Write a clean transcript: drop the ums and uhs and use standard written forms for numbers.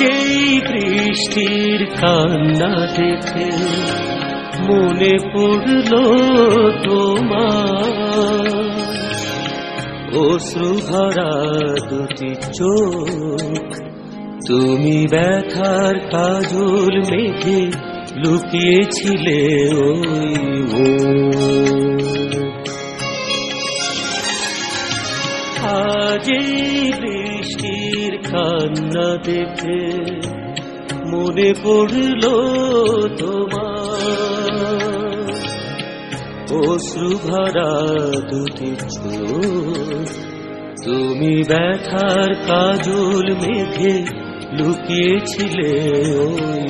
এই বৃষ্টির কান্না দেখে মনে পড়ল তোমার, অশ্রু ভরা দুটি চোখ, তুমি ব্যথার কাজল মেঘে লুকিয়েছিলে ওই আজ এই বৃষ্টির কান্না দেখে মনে পড়ল তোমার, অশ্রু ভরা দুটি চোখ, তুমি ব্যথার কাজল মেঘে লুকিয়েছিলে ওই